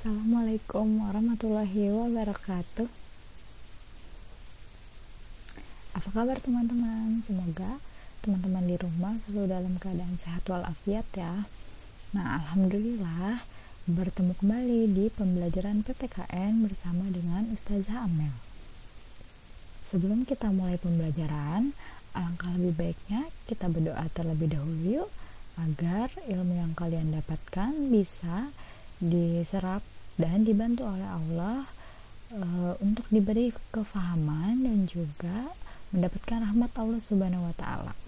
Assalamualaikum warahmatullahi wabarakatuh. Apa kabar teman-teman? Semoga teman-teman di rumah selalu dalam keadaan sehat walafiat ya. Nah, alhamdulillah bertemu kembali di pembelajaran PPKN bersama dengan Ustazah Amel. Sebelum kita mulai pembelajaran, alangkah lebih baiknya kita berdoa terlebih dahulu yuk, agar ilmu yang kalian dapatkan bisa diserap dan dibantu oleh Allah untuk diberi kefahaman dan juga mendapatkan rahmat Allah Subhanahu wa taala.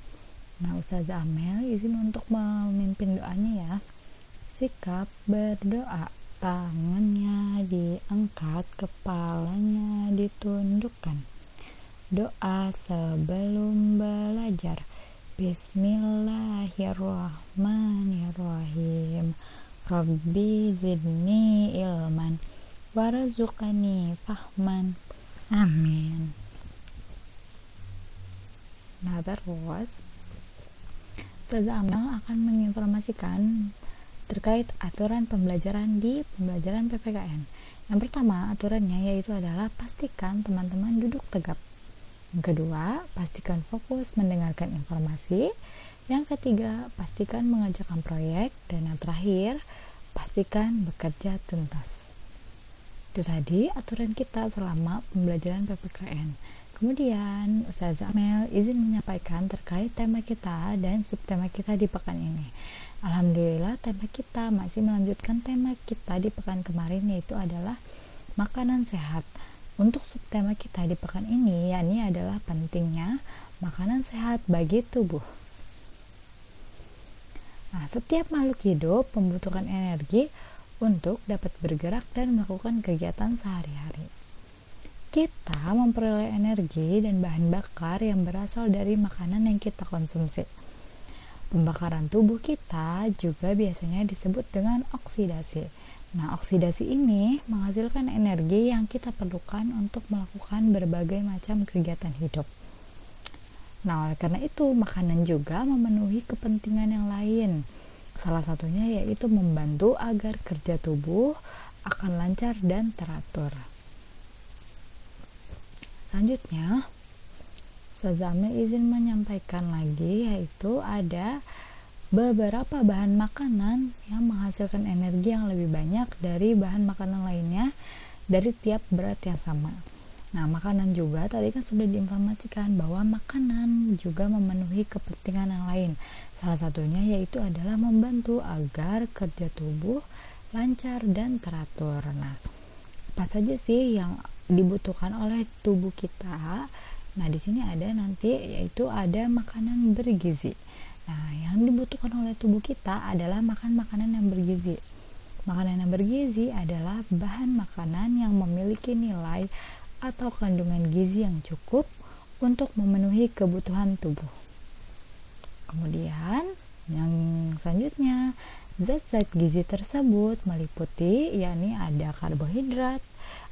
Nah, Ustazah Amel izin untuk memimpin doanya ya. Sikap berdoa, tangannya diangkat, kepalanya ditundukkan. Doa sebelum belajar. Bismillahirrahmanirrahim. Rabbi zidni ilman warzuqani fahman. Amin. Nah, terus Ustazah Amel akan menginformasikan terkait aturan pembelajaran di pembelajaran PPKN. Yang pertama, aturannya yaitu adalah pastikan teman-teman duduk tegap. Yang kedua, pastikan fokus mendengarkan informasi. Yang ketiga, pastikan mengerjakan proyek. Dan yang terakhir, pastikan bekerja tuntas. Itu tadi aturan kita selama pembelajaran PPKN. Kemudian, Ustazah Amel izin menyampaikan terkait tema kita dan subtema kita di pekan ini. Alhamdulillah, tema kita masih melanjutkan tema kita di pekan kemarin, yaitu adalah makanan sehat. Untuk subtema kita di pekan ini, yakni adalah pentingnya makanan sehat bagi tubuh. Nah, setiap makhluk hidup membutuhkan energi untuk dapat bergerak dan melakukan kegiatan sehari-hari. Kita memperoleh energi dan bahan bakar yang berasal dari makanan yang kita konsumsi. Pembakaran tubuh kita juga biasanya disebut dengan oksidasi. Nah, oksidasi ini menghasilkan energi yang kita perlukan untuk melakukan berbagai macam kegiatan hidup. Nah, oleh karena itu, makanan juga memenuhi kepentingan yang lain. Salah satunya yaitu membantu agar kerja tubuh akan lancar dan teratur. Selanjutnya, Ustazah Amel izin menyampaikan lagi, yaitu ada beberapa bahan makanan yang menghasilkan energi yang lebih banyak dari bahan makanan lainnya dari tiap berat yang sama. Nah, makanan juga tadi kan sudah diinformasikan bahwa makanan juga memenuhi kepentingan yang lain. Salah satunya yaitu adalah membantu agar kerja tubuh lancar dan teratur. Nah, apa saja sih yang dibutuhkan oleh tubuh kita? Nah, di sini ada nanti yaitu ada makanan bergizi. Nah, yang dibutuhkan oleh tubuh kita adalah makan makanan yang bergizi. Makanan yang bergizi adalah bahan makanan yang memiliki nilai atau kandungan gizi yang cukup untuk memenuhi kebutuhan tubuh. Kemudian, yang selanjutnya, zat-zat gizi tersebut meliputi yakni ada karbohidrat,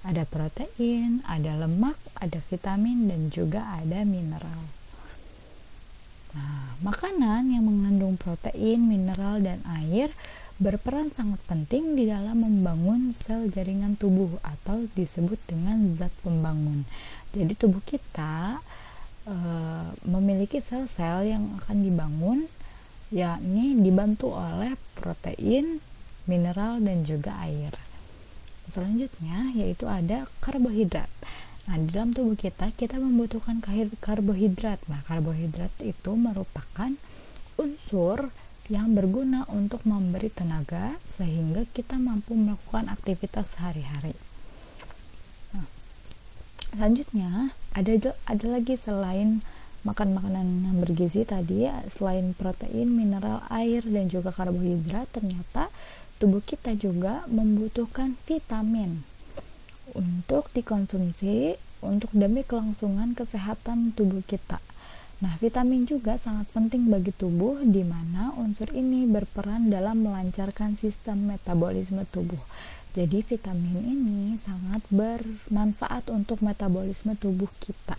ada protein, ada lemak, ada vitamin, dan juga ada mineral. Nah, makanan yang mengandung protein, mineral, dan air berperan sangat penting di dalam membangun sel jaringan tubuh atau disebut dengan zat pembangun. Jadi tubuh kita memiliki sel-sel yang akan dibangun, yakni dibantu oleh protein, mineral, dan juga air. Selanjutnya yaitu ada karbohidrat. Nah, di dalam tubuh kita membutuhkan karbohidrat. Nah, karbohidrat itu merupakan unsur yang berguna untuk memberi tenaga sehingga kita mampu melakukan aktivitas sehari-hari. Nah, selanjutnya ada lagi selain makan makanan yang bergizi tadi, selain protein, mineral, air, dan juga karbohidrat, ternyata tubuh kita juga membutuhkan vitamin untuk dikonsumsi untuk demi kelangsungan kesehatan tubuh kita. Nah, vitamin juga sangat penting bagi tubuh, di mana unsur ini berperan dalam melancarkan sistem metabolisme tubuh. Jadi, vitamin ini sangat bermanfaat untuk metabolisme tubuh kita.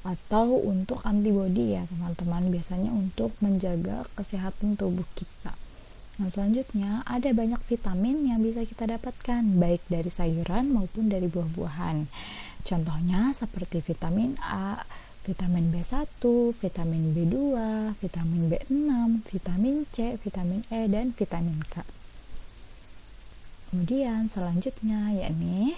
Atau untuk antibodi ya, teman-teman, biasanya untuk menjaga kesehatan tubuh kita. Nah, selanjutnya ada banyak vitamin yang bisa kita dapatkan baik dari sayuran maupun dari buah-buahan. Contohnya seperti vitamin A, vitamin B1, vitamin B2, vitamin B6, vitamin C, vitamin E, dan vitamin K. Kemudian selanjutnya yakni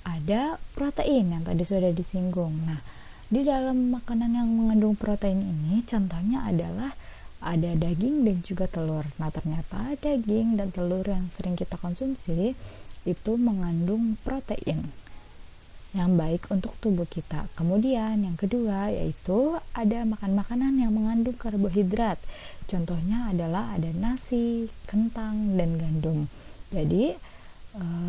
ada protein yang tadi sudah disinggung. Nah, di dalam makanan yang mengandung protein ini contohnya adalah ada daging dan juga telur. Nah, ternyata daging dan telur yang sering kita konsumsi itu mengandung protein yang baik untuk tubuh kita. Kemudian yang kedua yaitu ada makan makanan yang mengandung karbohidrat. Contohnya adalah ada nasi, kentang, dan gandum. Jadi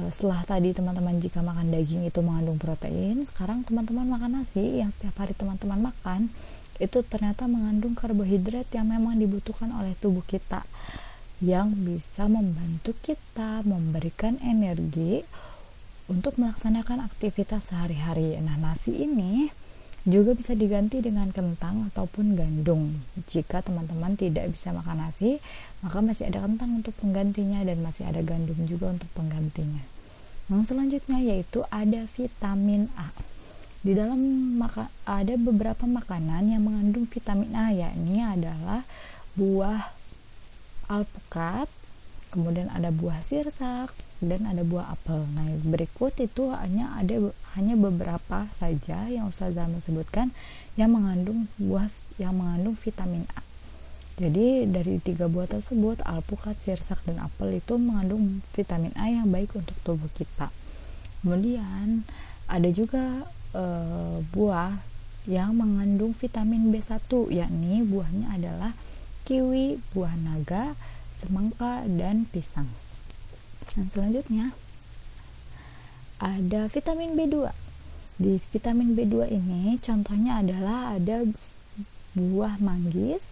setelah tadi teman-teman jika makan daging itu mengandung protein, sekarang teman-teman makan nasi yang setiap hari teman-teman makan itu ternyata mengandung karbohidrat yang memang dibutuhkan oleh tubuh kita, yang bisa membantu kita memberikan energi untuk melaksanakan aktivitas sehari-hari. Nah, nasi ini juga bisa diganti dengan kentang ataupun gandum. Jika teman-teman tidak bisa makan nasi, maka masih ada kentang untuk penggantinya dan masih ada gandum juga untuk penggantinya. Yang selanjutnya yaitu ada vitamin A. Di dalam ada beberapa makanan yang mengandung vitamin A, yakni adalah buah alpukat, kemudian ada buah sirsak, dan ada buah apel. Nah, berikut itu hanya beberapa saja yang Ustazah sebutkan yang mengandung vitamin A. Jadi dari 3 buah tersebut, alpukat, sirsak, dan apel itu mengandung vitamin A yang baik untuk tubuh kita. Kemudian ada juga buah yang mengandung vitamin B1, yakni buahnya adalah kiwi, buah naga, semangka, dan pisang. Dan selanjutnya ada vitamin B2. Di vitamin B2 ini contohnya adalah ada buah manggis,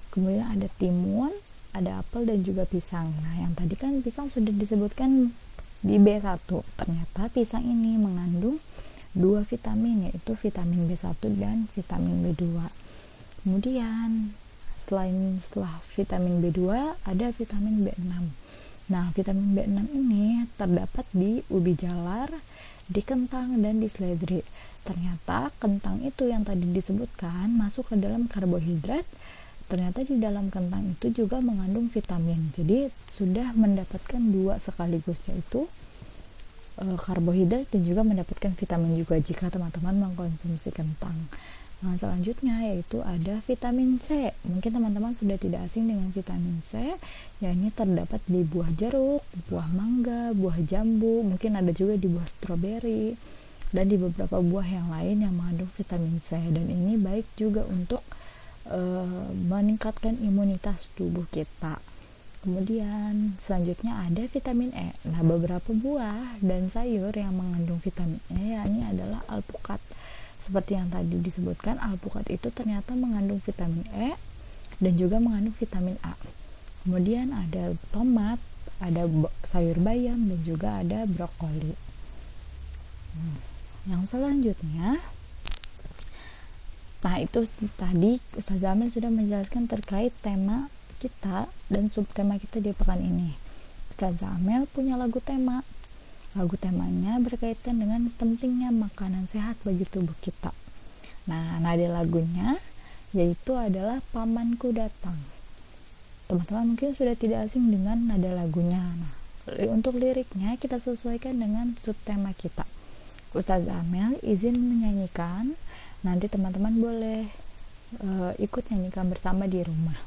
kemudian ada timun, ada apel, dan juga pisang. Nah, yang tadi kan pisang sudah disebutkan di B1. Ternyata pisang ini mengandung 2 vitamin, yaitu vitamin B1 dan vitamin B2. Kemudian setelah vitamin B2 ada vitamin B6. Nah, vitamin B6 ini terdapat di ubi jalar, di kentang, dan di seledri. Ternyata kentang itu yang tadi disebutkan masuk ke dalam karbohidrat. Ternyata di dalam kentang itu juga mengandung vitamin. Jadi sudah mendapatkan 2 sekaligus, yaitu karbohidrat dan juga mendapatkan vitamin juga jika teman-teman mengkonsumsi kentang. Nah, selanjutnya yaitu ada vitamin C. Mungkin teman-teman sudah tidak asing dengan vitamin C, yakni terdapat di buah jeruk, buah mangga, buah jambu, mungkin ada juga di buah stroberi, dan di beberapa buah yang lain yang mengandung vitamin C. Dan ini baik juga untuk meningkatkan imunitas tubuh kita. Kemudian selanjutnya ada vitamin E. Nah, beberapa buah dan sayur yang mengandung vitamin E yakni adalah alpukat. Seperti yang tadi disebutkan, alpukat itu ternyata mengandung vitamin E dan juga mengandung vitamin A. Kemudian ada tomat, ada sayur bayam, dan juga ada brokoli. Yang selanjutnya, nah itu tadi Ustazah Amel sudah menjelaskan terkait tema kita dan subtema kita di pekan ini. Ustazah Amel punya lagu tema. Lagu temanya berkaitan dengan pentingnya makanan sehat bagi tubuh kita. Nah, nada lagunya yaitu adalah Pamanku Datang. Teman-teman mungkin sudah tidak asing dengan nada lagunya. Nah, untuk liriknya kita sesuaikan dengan subtema kita. Ustazah Amel izin menyanyikan. Nanti teman-teman boleh ikut nyanyikan bersama di rumah.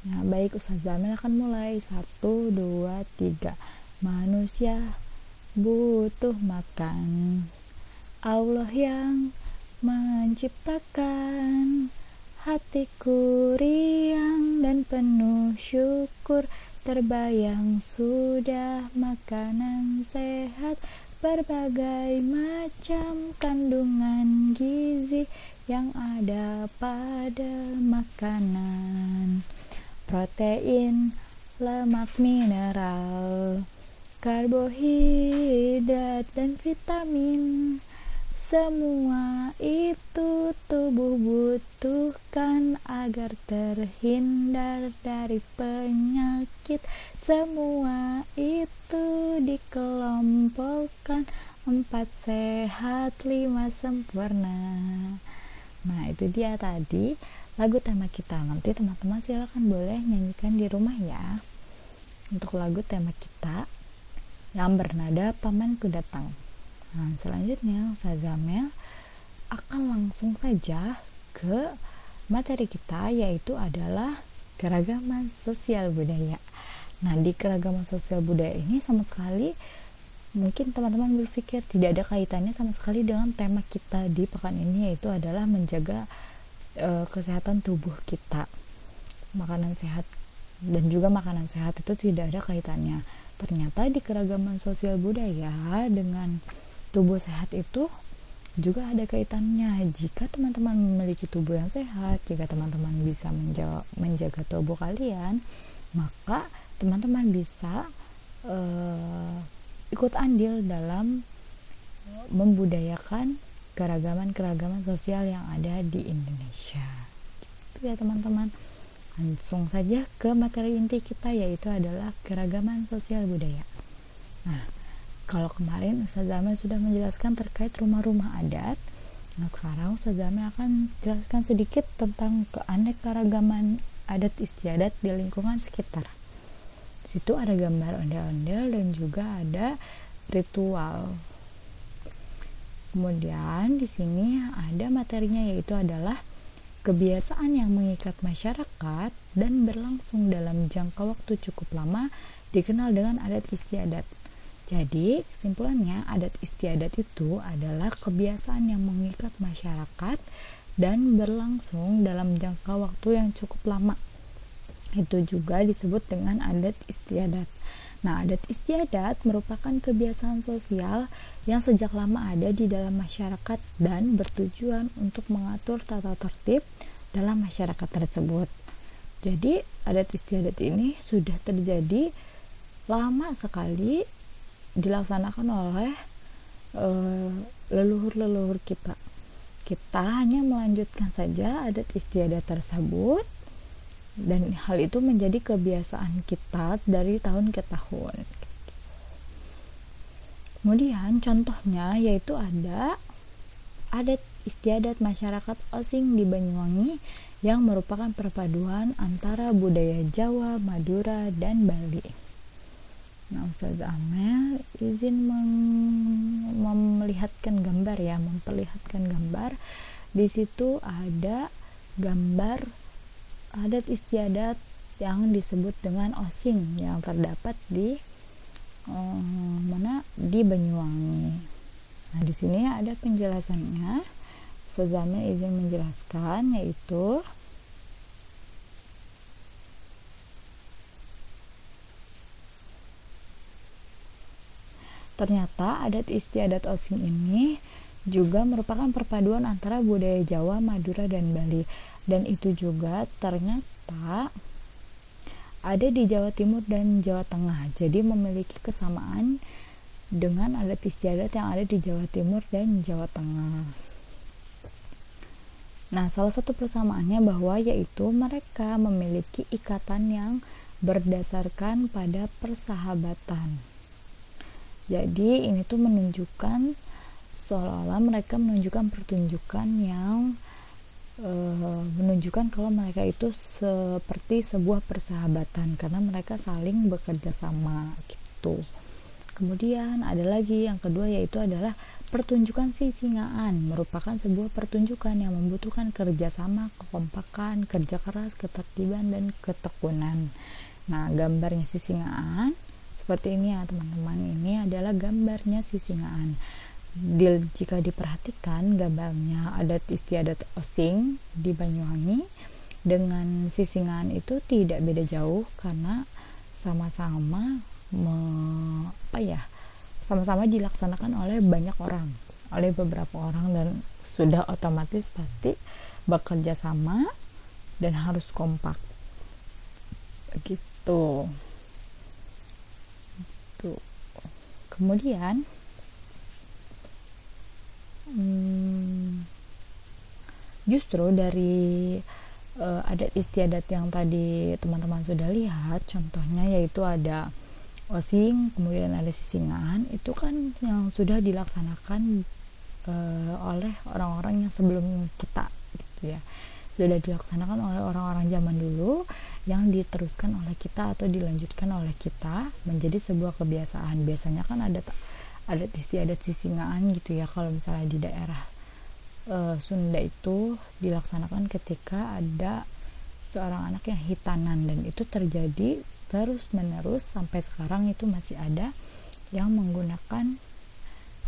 Nah, baik, Ustazah Amel akan mulai. 1, 2, 3. Manusia butuh makan, Allah yang menciptakan. Hatiku riang dan penuh syukur, terbayang sudah makanan sehat, berbagai macam kandungan gizi yang ada pada makanan. Protein, lemak, mineral, karbohidrat, dan vitamin. Semua itu tubuh butuhkan agar terhindar dari penyakit. Semua itu dikelompokkan, 4 sehat, 5 sempurna. Nah, itu dia tadi lagu tema kita. Nanti teman-teman silakan boleh nyanyikan di rumah ya. Untuk lagu tema kita yang bernada Pamanku Datang. Nah, selanjutnya Ustazah Mel akan langsung saja ke materi kita, yaitu adalah keragaman sosial budaya. Nah, di keragaman sosial budaya ini sama sekali mungkin teman-teman berpikir tidak ada kaitannya sama sekali dengan tema kita di pekan ini, yaitu adalah menjaga kesehatan tubuh kita. Makanan sehat dan juga makanan sehat itu tidak ada kaitannya. Ternyata di keragaman sosial budaya dengan tubuh sehat itu juga ada kaitannya. Jika teman-teman memiliki tubuh yang sehat, jika teman-teman bisa menjaga tubuh kalian, maka teman-teman bisa ikut andil dalam membudayakan keragaman sosial yang ada di Indonesia. Gitu ya teman-teman. Langsung saja ke materi inti kita, yaitu adalah keragaman sosial budaya. Nah, kalau kemarin Ustazah Amel sudah menjelaskan terkait rumah-rumah adat, nah sekarang Ustazah Amel akan jelaskan sedikit tentang keanekaragaman adat istiadat di lingkungan sekitar. Di situ ada gambar ondel-ondel dan juga ada ritual. Kemudian di sini ada materinya, yaitu adalah kebiasaan yang mengikat masyarakat dan berlangsung dalam jangka waktu cukup lama dikenal dengan adat istiadat. Jadi kesimpulannya, adat istiadat itu adalah kebiasaan yang mengikat masyarakat dan berlangsung dalam jangka waktu yang cukup lama. Itu juga disebut dengan adat istiadat. Nah, adat istiadat merupakan kebiasaan sosial yang sejak lama ada di dalam masyarakat dan bertujuan untuk mengatur tata tertib dalam masyarakat tersebut. Jadi, adat istiadat ini sudah terjadi lama sekali dilaksanakan oleh leluhur-leluhur kita. Kita hanya melanjutkan saja adat istiadat tersebut, dan hal itu menjadi kebiasaan kita dari tahun ke tahun. Kemudian contohnya yaitu ada adat istiadat masyarakat Osing di Banyuwangi yang merupakan perpaduan antara budaya Jawa, Madura, dan Bali. Nah, Ustazah Amel izin memperlihatkan gambar. Di situ ada gambar adat istiadat yang disebut dengan Osing yang terdapat di di Banyuwangi. Nah, di sini ada penjelasannya. Ustazah Amel izin menjelaskan, yaitu ternyata adat istiadat Osing ini juga merupakan perpaduan antara budaya Jawa, Madura, dan Bali. Dan itu juga ternyata ada di Jawa Timur dan Jawa Tengah. Jadi memiliki kesamaan dengan adat istiadat yang ada di Jawa Timur dan Jawa Tengah. Nah, salah satu persamaannya bahwa yaitu mereka memiliki ikatan yang berdasarkan pada persahabatan. Jadi ini tuh menunjukkan seolah-olah mereka menunjukkan pertunjukan yang menunjukkan kalau mereka itu seperti sebuah persahabatan karena mereka saling bekerja sama gitu. Kemudian ada lagi yang kedua, yaitu adalah pertunjukan Sisingaan, merupakan sebuah pertunjukan yang membutuhkan kerjasama, kekompakan, kerja keras, ketertiban, dan ketekunan. Nah, gambarnya Sisingaan seperti ini ya teman-teman. Ini adalah gambarnya Sisingaan. Jika diperhatikan gambarnya adat istiadat Osing di Banyuwangi dengan Sisingaan itu tidak beda jauh karena sama-sama sama-sama dilaksanakan oleh banyak orang, oleh beberapa orang, dan sudah otomatis pasti bekerja sama dan harus kompak gitu. Tuh. Kemudian Justru dari adat istiadat yang tadi teman-teman sudah lihat contohnya, yaitu ada osing, kemudian ada sisingan, itu kan yang sudah dilaksanakan oleh orang-orang yang sebelum kita gitu ya, sudah dilaksanakan oleh orang-orang zaman dulu yang diteruskan oleh kita atau dilanjutkan oleh kita menjadi sebuah kebiasaan. Biasanya kan ada adat istiadat sisingaan gitu ya, kalau misalnya di daerah Sunda itu dilaksanakan ketika ada seorang anak yang hitanan, dan itu terjadi terus menerus sampai sekarang, itu masih ada yang menggunakan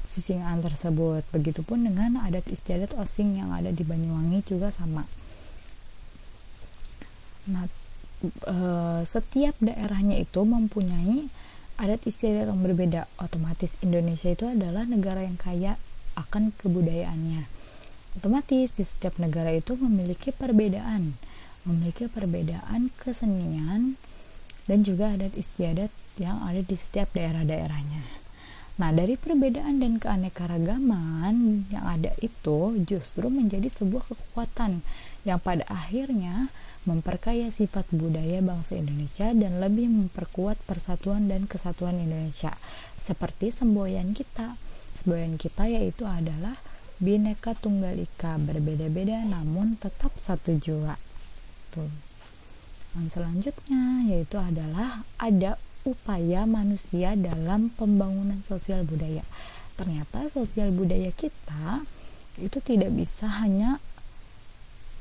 sisingaan tersebut. Begitupun dengan adat istiadat osing yang ada di Banyuwangi juga sama. Nah, setiap daerahnya itu mempunyai adat istiadat yang berbeda. Otomatis Indonesia itu adalah negara yang kaya akan kebudayaannya. Otomatis di setiap negara itu memiliki perbedaan kesenian dan juga adat istiadat yang ada di setiap daerah-daerahnya. Nah, dari perbedaan dan keanekaragaman yang ada itu justru menjadi sebuah kekuatan yang pada akhirnya memperkaya sifat budaya bangsa Indonesia dan lebih memperkuat persatuan dan kesatuan Indonesia. Seperti semboyan kita. Semboyan kita yaitu adalah Bhinneka Tunggal Ika, berbeda-beda namun tetap satu jua. Tuh. Yang selanjutnya yaitu adalah ada upaya manusia dalam pembangunan sosial budaya. Ternyata sosial budaya kita itu tidak bisa hanya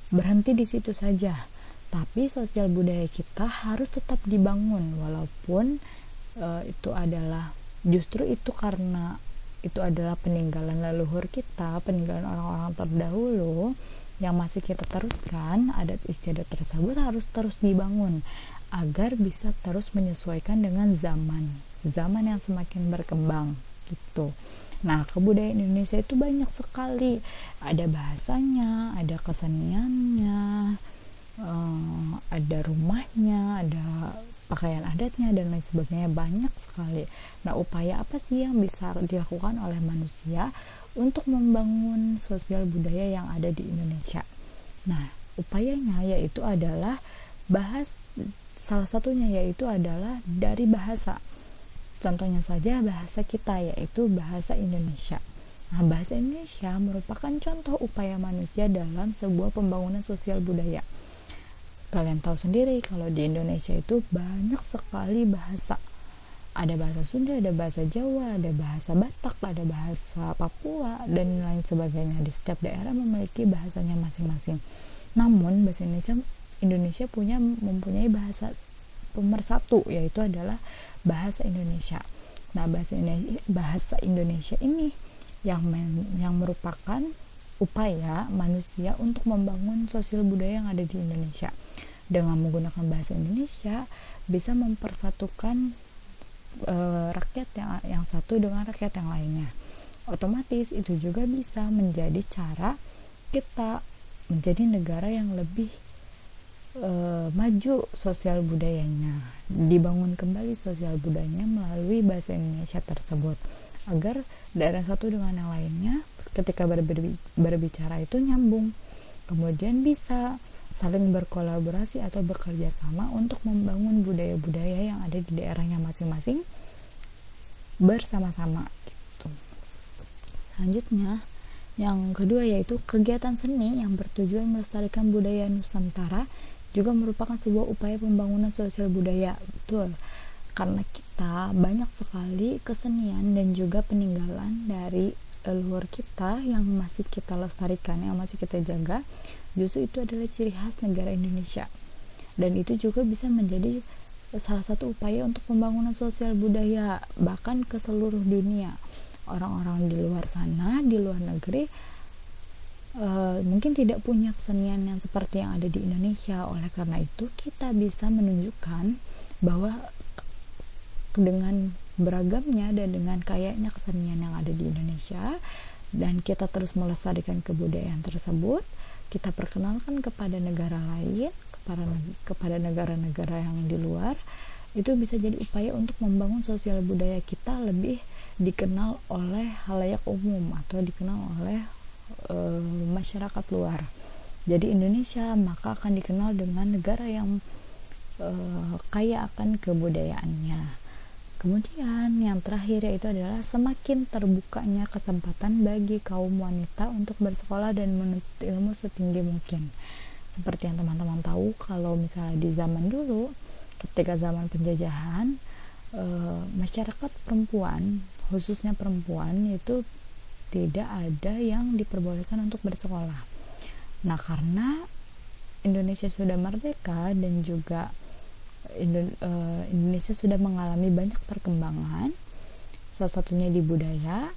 berhenti di situ saja, tapi sosial budaya kita harus tetap dibangun, walaupun itu adalah justru itu karena itu adalah peninggalan leluhur kita, peninggalan orang-orang terdahulu yang masih kita teruskan. Adat istiadat tersebut harus terus dibangun agar bisa terus menyesuaikan dengan zaman yang semakin berkembang gitu. Nah, kebudayaan Indonesia itu banyak sekali, ada bahasanya, ada keseniannya, ada rumahnya, ada pakaian adatnya dan lain sebagainya, banyak sekali. Nah, upaya apa sih yang bisa dilakukan oleh manusia untuk membangun sosial budaya yang ada di Indonesia? Nah, upayanya yaitu adalah salah satunya yaitu adalah dari bahasa. Contohnya saja bahasa kita, yaitu bahasa Indonesia. Nah, bahasa Indonesia merupakan contoh upaya manusia dalam sebuah pembangunan sosial budaya. Kalian tahu sendiri kalau di Indonesia itu banyak sekali bahasa. Ada bahasa Sunda, ada bahasa Jawa, ada bahasa Batak, ada bahasa Papua, dan lain sebagainya. Di setiap daerah memiliki bahasanya masing-masing. Namun bahasa Indonesia mempunyai bahasa pemersatu, yaitu adalah bahasa Indonesia. Nah, bahasa Indonesia ini yang merupakan upaya manusia untuk membangun sosial budaya yang ada di Indonesia. Dengan menggunakan bahasa Indonesia bisa mempersatukan rakyat yang satu dengan rakyat yang lainnya. Otomatis itu juga bisa menjadi cara kita menjadi negara yang lebih maju sosial budayanya, dibangun kembali sosial budayanya melalui bahasa Indonesia tersebut, agar daerah satu dengan yang lainnya ketika berbicara itu nyambung, kemudian bisa saling berkolaborasi atau bekerja sama untuk membangun budaya-budaya yang ada di daerahnya masing-masing bersama-sama gitu. Selanjutnya yang kedua yaitu kegiatan seni yang bertujuan melestarikan budaya Nusantara juga merupakan sebuah upaya pembangunan sosial budaya. Betul, karena kita banyak sekali kesenian dan juga peninggalan dari leluhur kita yang masih kita lestarikan, yang masih kita jaga. Justru itu adalah ciri khas negara Indonesia, dan itu juga bisa menjadi salah satu upaya untuk pembangunan sosial budaya bahkan ke seluruh dunia. Orang-orang di luar sana, di luar negeri mungkin tidak punya kesenian yang seperti yang ada di Indonesia. Oleh karena itu kita bisa menunjukkan bahwa dengan beragamnya dan dengan kayanya kesenian yang ada di Indonesia, dan kita terus melestarikan kebudayaan tersebut, kita perkenalkan kepada negara lain, kepada negara-negara yang di luar, itu bisa jadi upaya untuk membangun sosial budaya kita lebih dikenal oleh halayak umum atau dikenal oleh masyarakat luar. Jadi Indonesia maka akan dikenal dengan negara yang kaya akan kebudayaannya. Kemudian yang terakhir yaitu adalah semakin terbukanya kesempatan bagi kaum wanita untuk bersekolah dan menuntut ilmu setinggi mungkin. Seperti yang teman-teman tahu, kalau misalnya di zaman dulu, ketika zaman penjajahan, masyarakat perempuan, khususnya perempuan, itu tidak ada yang diperbolehkan untuk bersekolah. Nah, karena Indonesia sudah merdeka dan juga Indonesia sudah mengalami banyak perkembangan, salah satunya di budaya.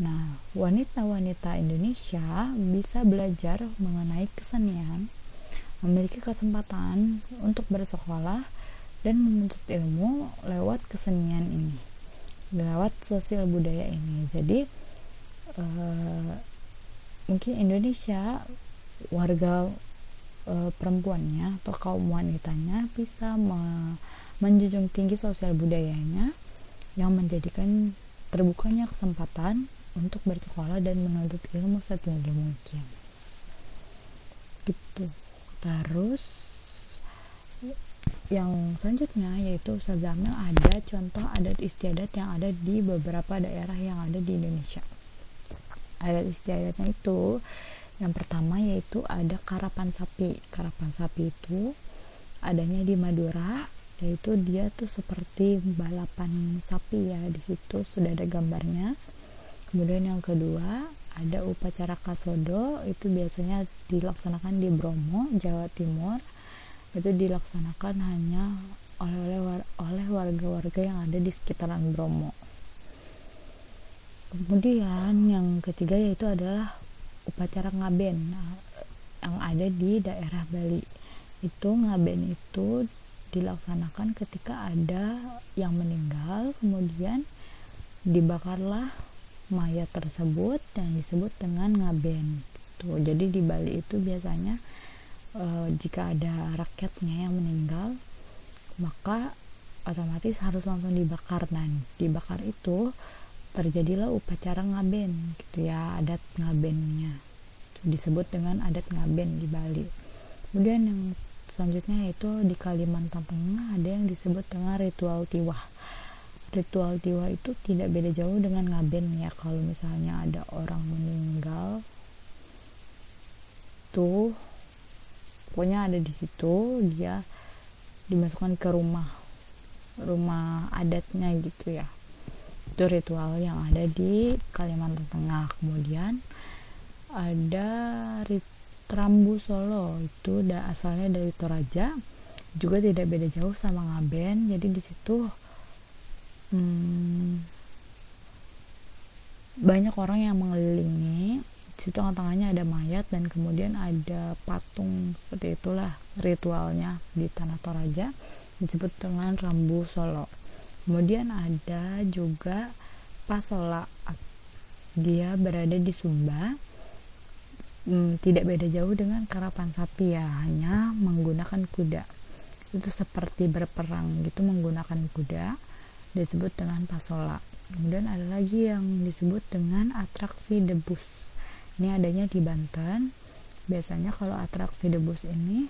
Nah, wanita-wanita Indonesia bisa belajar mengenai kesenian, memiliki kesempatan untuk bersekolah dan menuntut ilmu lewat kesenian ini, lewat sosial budaya ini. Jadi mungkin Indonesia, warga perempuannya atau kaum wanitanya bisa menjunjung tinggi sosial budayanya yang menjadikan terbukanya kesempatan untuk bersekolah dan menuntut ilmu setinggi mungkin gitu. Terus yang selanjutnya yaitu Ustaz Zamil, ada contoh adat istiadat yang ada di beberapa daerah yang ada di Indonesia. Adat istiadatnya itu yang pertama yaitu ada karapan sapi. Karapan sapi itu adanya di Madura, yaitu dia tuh seperti balapan sapi ya, di situ sudah ada gambarnya. Kemudian yang kedua ada upacara kasodo, itu biasanya dilaksanakan di Bromo, Jawa Timur. Itu dilaksanakan hanya oleh warga-warga yang ada di sekitaran Bromo. Kemudian yang ketiga yaitu adalah upacara ngaben yang ada di daerah Bali. Itu ngaben itu dilaksanakan ketika ada yang meninggal, kemudian dibakarlah mayat tersebut yang disebut dengan ngaben gitu. Jadi di Bali itu biasanya jika ada rakyatnya yang meninggal, maka otomatis harus langsung dibakar. Nah, dibakar itu terjadilah upacara ngaben gitu ya, adat ngabennya disebut dengan adat ngaben di Bali. Kemudian yang selanjutnya yaitu di Kalimantan Tengah ada yang disebut dengan ritual tiwah. Ritual tiwah itu tidak beda jauh dengan ngaben ya. Kalau misalnya ada orang meninggal tuh pokoknya ada di situ, dia dimasukkan ke rumah adatnya gitu ya. Itu ritual yang ada di Kalimantan Tengah. Kemudian ada Rambu Solo, itu asalnya dari Toraja, juga tidak beda jauh sama ngaben. Jadi di situ banyak orang yang mengelilingi. Di situ tangannya ada mayat dan kemudian ada patung, seperti itulah ritualnya di tanah Toraja, disebut dengan Rambu Solo. Kemudian ada juga Pasola, dia berada di Sumba. Tidak beda jauh dengan karapan sapi ya, hanya menggunakan kuda. Itu seperti berperang gitu menggunakan kuda, disebut dengan Pasola. Kemudian ada lagi yang disebut dengan atraksi debus. Ini adanya di Banten. Biasanya kalau atraksi debus ini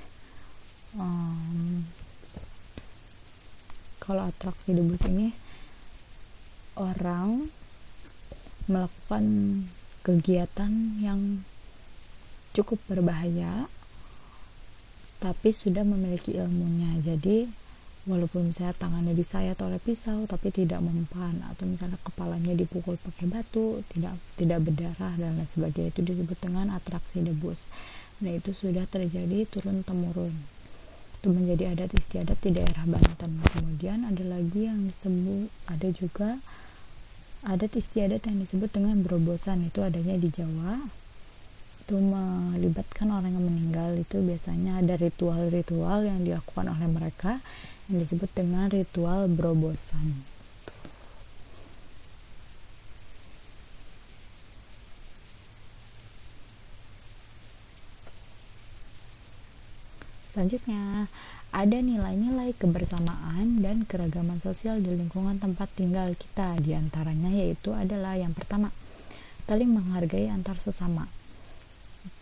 orang melakukan kegiatan yang cukup berbahaya tapi sudah memiliki ilmunya. Jadi walaupun misalnya tangannya disayat oleh pisau tapi tidak mempan, atau misalnya kepalanya dipukul pakai batu tidak berdarah dan lain sebagainya, itu disebut dengan atraksi debus. Nah, itu sudah terjadi turun temurun, itu menjadi adat istiadat di daerah Banten. Kemudian ada lagi yang disebut, ada juga adat istiadat yang disebut dengan berobosan, itu adanya di Jawa. Itu melibatkan orang yang meninggal. Itu biasanya ada ritual-ritual yang dilakukan oleh mereka yang disebut dengan ritual berobosan. Selanjutnya ada nilai-nilai kebersamaan dan keragaman sosial di lingkungan tempat tinggal kita. Di antaranya yaitu adalah yang pertama, saling menghargai antar sesama.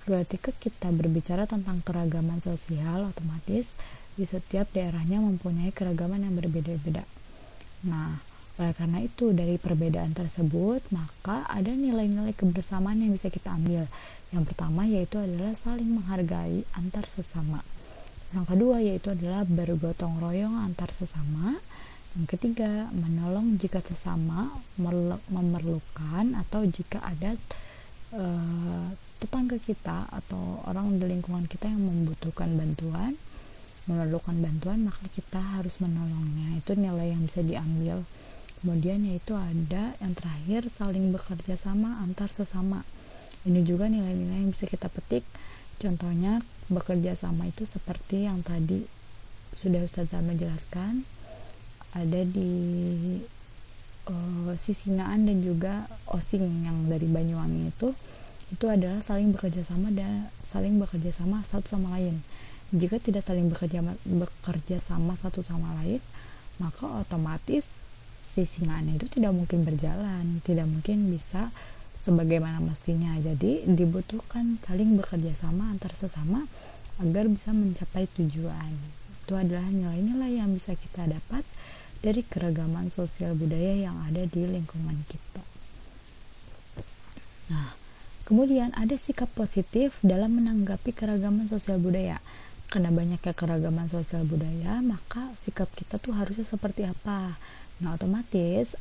Ketika kita berbicara tentang keragaman sosial, otomatis di setiap daerahnya mempunyai keragaman yang berbeda-beda. Nah, oleh karena itu dari perbedaan tersebut, maka ada nilai-nilai kebersamaan yang bisa kita ambil. Yang pertama yaitu adalah saling menghargai antar sesama. Yang kedua yaitu adalah bergotong royong antar sesama. Yang ketiga, menolong jika sesama memerlukan atau jika ada tetangga kita atau orang di lingkungan kita yang membutuhkan bantuan, memerlukan bantuan, maka kita harus menolongnya. Itu nilai yang bisa diambil. Kemudian yaitu ada yang terakhir, saling bekerja sama antar sesama. Ini juga nilai-nilai yang bisa kita petik. Contohnya bekerja sama itu seperti yang tadi sudah Ustazah menjelaskan, ada di Sisingaan dan juga Osing yang dari Banyuwangi itu adalah saling bekerja sama dan saling bekerja sama satu sama lain. Jika tidak saling bekerja sama satu sama lain, maka otomatis Sisingaan itu tidak mungkin berjalan, tidak mungkin bisa sebagaimana mestinya. Jadi dibutuhkan saling bekerja sama antar sesama agar bisa mencapai tujuan. Itu adalah nilai-nilai yang bisa kita dapat dari keragaman sosial budaya yang ada di lingkungan kita. Nah, kemudian ada sikap positif dalam menanggapi keragaman sosial budaya. Karena banyaknya keragaman sosial budaya, maka sikap kita tuh harusnya seperti apa? Nah, otomatis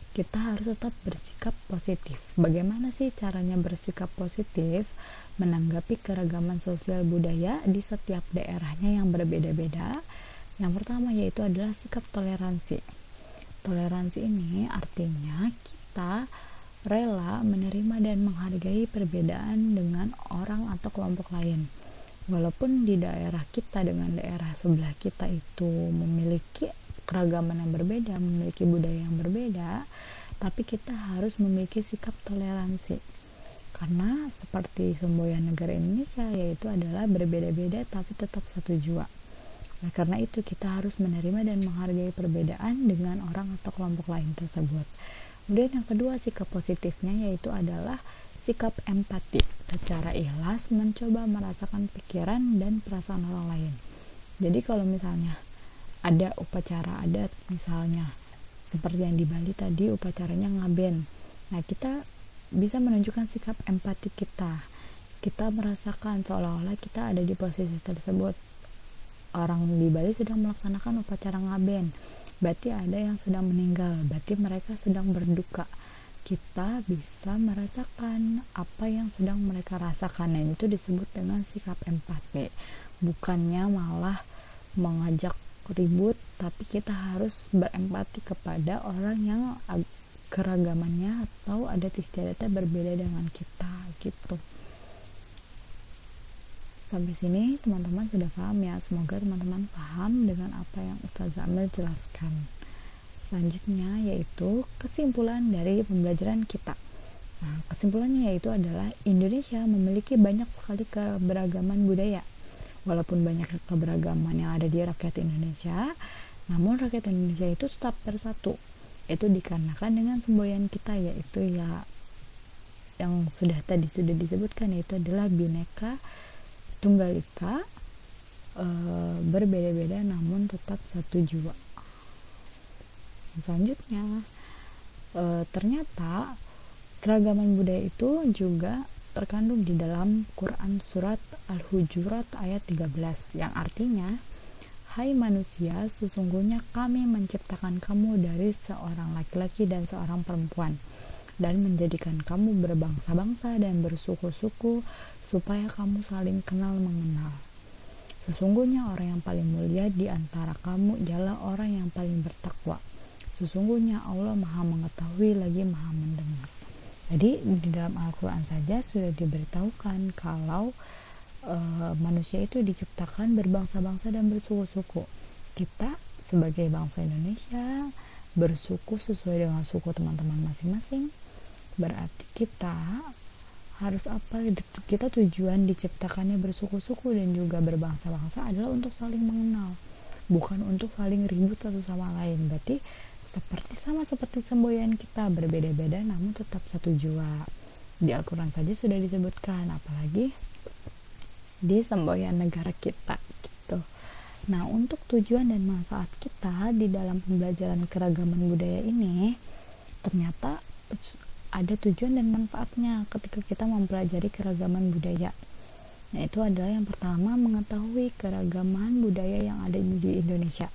kita harus tetap bersikap positif. Bagaimana sih caranya bersikap positif menanggapi keragaman sosial budaya di setiap daerahnya yang berbeda-beda? Yang pertama yaitu adalah sikap toleransi. Toleransi ini artinya kita rela menerima dan menghargai perbedaan dengan orang atau kelompok lain. Walaupun di daerah kita dengan daerah sebelah kita itu memiliki keragaman yang berbeda, memiliki budaya yang berbeda, tapi kita harus memiliki sikap toleransi. Karena seperti semboyan negara Indonesia, yaitu adalah berbeda-beda tapi tetap satu jua. Nah, karena itu kita harus menerima dan menghargai perbedaan dengan orang atau kelompok lain tersebut. Kemudian yang kedua, sikap positifnya yaitu adalah sikap empati. Secara ikhlas mencoba merasakan pikiran dan perasaan orang lain. Jadi kalau misalnya ada upacara adat, misalnya seperti yang di Bali tadi upacaranya ngaben, nah kita bisa menunjukkan sikap empati kita. Kita merasakan seolah-olah kita ada di posisi tersebut. Orang di Bali sedang melaksanakan upacara ngaben, berarti ada yang sedang meninggal, berarti mereka sedang berduka. Kita bisa merasakan apa yang sedang mereka rasakan. Nah, itu disebut dengan sikap empati. Bukannya malah mengajak ribut, tapi kita harus berempati kepada orang yang keragamannya atau adat istiadatnya berbeda dengan kita gitu. Sampai sini teman-teman sudah paham ya. Semoga teman-teman paham dengan apa yang Ustazah Amel jelaskan. Selanjutnya yaitu kesimpulan dari pembelajaran kita. Nah, kesimpulannya yaitu adalah Indonesia memiliki banyak sekali keberagaman budaya. Walaupun banyak keberagaman yang ada di rakyat Indonesia, namun rakyat Indonesia itu tetap bersatu. Itu dikarenakan dengan semboyan kita, yaitu ya yang sudah disebutkan, yaitu adalah Bhinneka Tunggal Ika, berbeda-beda namun tetap satu jua. Selanjutnya, ternyata keragaman budaya itu juga terkandung di dalam Quran surat Al-Hujurat ayat 13 yang artinya, hai manusia, sesungguhnya kami menciptakan kamu dari seorang laki-laki dan seorang perempuan dan menjadikan kamu berbangsa-bangsa dan bersuku-suku supaya kamu saling kenal mengenal. Sesungguhnya orang yang paling mulia di antara kamu ialah orang yang paling bertakwa. Sesungguhnya Allah Maha mengetahui lagi Maha mendengar. Jadi di dalam Al-Quran saja sudah diberitahukan kalau manusia itu diciptakan berbangsa-bangsa dan bersuku-suku. Kita sebagai bangsa Indonesia bersuku sesuai dengan suku teman-teman masing-masing. Berarti kita harus apa, kita tujuan diciptakannya bersuku-suku dan juga berbangsa-bangsa adalah untuk saling mengenal, bukan untuk saling ribut satu sama lain. Berarti sama seperti semboyan kita, berbeda-beda namun tetap satu jua. Di Al-Quran saja sudah disebutkan, apalagi di semboyan negara kita gitu. Nah, untuk tujuan dan manfaat kita di dalam pembelajaran keragaman budaya ini, ternyata ada tujuan dan manfaatnya ketika kita mempelajari keragaman budaya. Nah, itu adalah yang pertama, mengetahui keragaman budaya yang ada di Indonesia.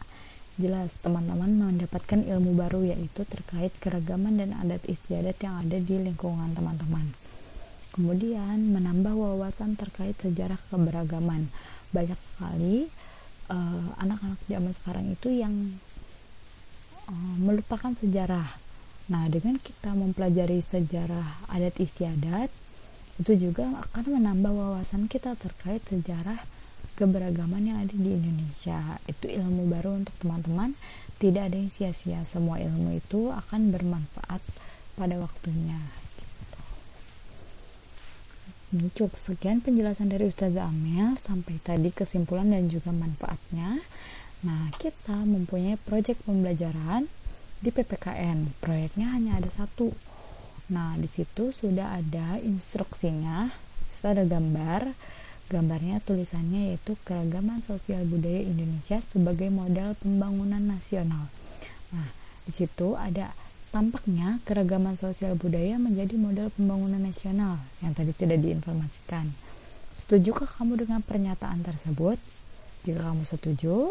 Jelas teman-teman mendapatkan ilmu baru, yaitu terkait keragaman dan adat istiadat yang ada di lingkungan teman-teman. Kemudian menambah wawasan terkait sejarah keberagaman. Banyak sekali anak-anak zaman sekarang itu yang melupakan sejarah. Nah, dengan kita mempelajari sejarah adat istiadat, itu juga akan menambah wawasan kita terkait sejarah keberagaman yang ada di Indonesia. Itu ilmu baru untuk teman-teman, tidak ada yang sia-sia, semua ilmu itu akan bermanfaat pada waktunya. Cukup sekian penjelasan dari Ustazah Amel sampai tadi kesimpulan dan juga manfaatnya. Nah, kita mempunyai proyek pembelajaran di PPKN. Proyeknya hanya ada satu. Nah, di situ sudah ada instruksinya, sudah ada gambarnya, tulisannya yaitu keragaman sosial budaya Indonesia sebagai modal pembangunan nasional. Nah, di situ ada tampaknya keragaman sosial budaya menjadi modal pembangunan nasional yang tadi sudah diinformasikan. Setujukah kamu dengan pernyataan tersebut? Jika kamu setuju,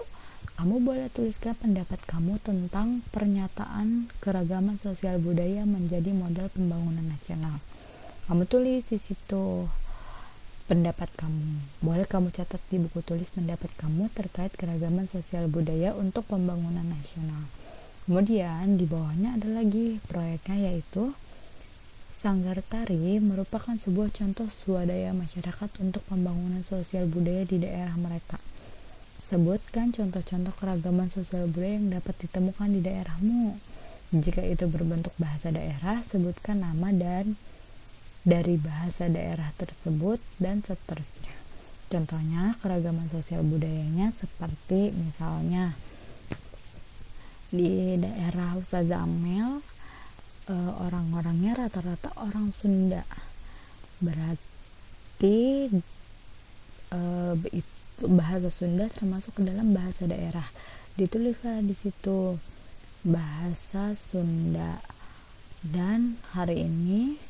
kamu boleh tuliskan pendapat kamu tentang pernyataan keragaman sosial budaya menjadi modal pembangunan nasional. Kamu tulis di situ pendapat kamu. Boleh kamu catat di buku tulis pendapat kamu terkait keragaman sosial budaya untuk pembangunan nasional. Kemudian di bawahnya ada lagi proyeknya, yaitu Sanggar Tari merupakan sebuah contoh swadaya masyarakat untuk pembangunan sosial budaya di daerah mereka. Sebutkan contoh-contoh keragaman sosial budaya yang dapat ditemukan di daerahmu. Jika itu berbentuk bahasa daerah, sebutkan nama dan dari bahasa daerah tersebut dan seterusnya. Contohnya keragaman sosial budayanya seperti misalnya di daerah Ustazah Amel, orang-orangnya rata-rata orang Sunda. Berarti bahasa Sunda termasuk ke dalam bahasa daerah. Ditulislah di situ bahasa Sunda. Dan hari ini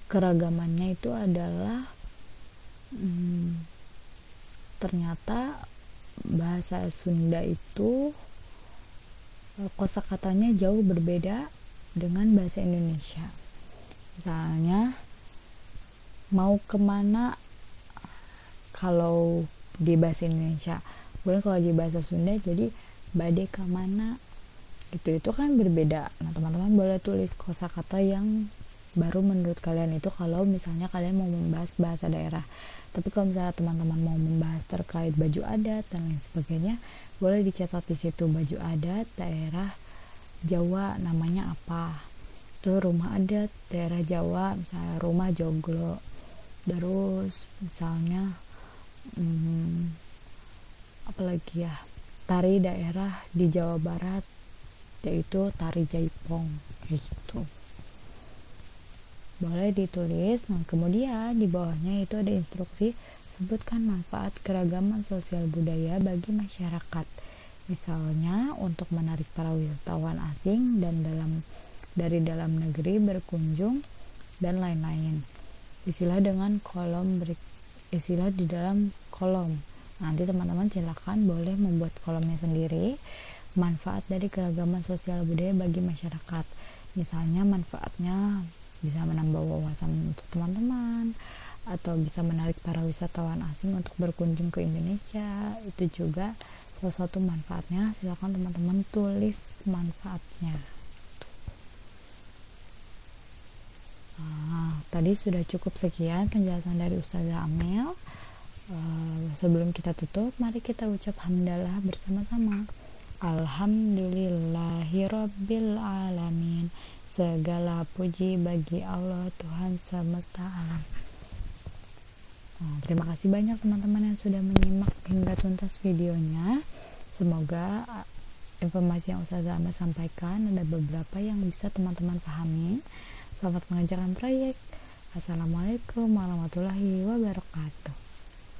keragamannya itu adalah ternyata bahasa Sunda itu kosakatanya jauh berbeda dengan bahasa Indonesia. Misalnya mau kemana kalau di bahasa Indonesia, kemudian kalau di bahasa Sunda jadi bade kemana gitu, itu kan berbeda. Nah, teman-teman boleh tulis kosakata yang baru menurut kalian itu kalau misalnya kalian mau membahas bahasa daerah. Tapi kalau misalnya teman-teman mau membahas terkait baju adat dan lain sebagainya, boleh dicatat di situ baju adat daerah Jawa namanya apa. Itu rumah adat daerah Jawa, misalnya rumah joglo. Terus misalnya apalagi ya, tari daerah di Jawa Barat yaitu tari jaipong gitu. Boleh ditulis. Nah, kemudian di bawahnya itu ada instruksi, sebutkan manfaat keragaman sosial budaya bagi masyarakat. Misalnya untuk menarik para wisatawan asing dan dari dalam negeri berkunjung dan lain-lain. Isilah dengan isilah di dalam kolom. Nanti teman-teman silakan boleh membuat kolomnya sendiri. Manfaat dari keragaman sosial budaya bagi masyarakat. Misalnya manfaatnya bisa menambah wawasan untuk teman-teman, atau bisa menarik para wisatawan asing untuk berkunjung ke Indonesia. Itu juga salah satu manfaatnya. Silakan teman-teman tulis manfaatnya. Nah, tadi sudah cukup sekian penjelasan dari Ustazah Amel. Sebelum kita tutup, mari kita ucap hamdalah bersama-sama. Alhamdulillahirabbil alamin. Segala puji bagi Allah Tuhan semesta alam. Terima kasih banyak teman-teman yang sudah menyimak hingga tuntas videonya. Semoga informasi yang Ustazah Ahmad sampaikan ada beberapa yang bisa teman-teman pahami. Selamat mengerjakan proyek. Assalamualaikum warahmatullahi wabarakatuh.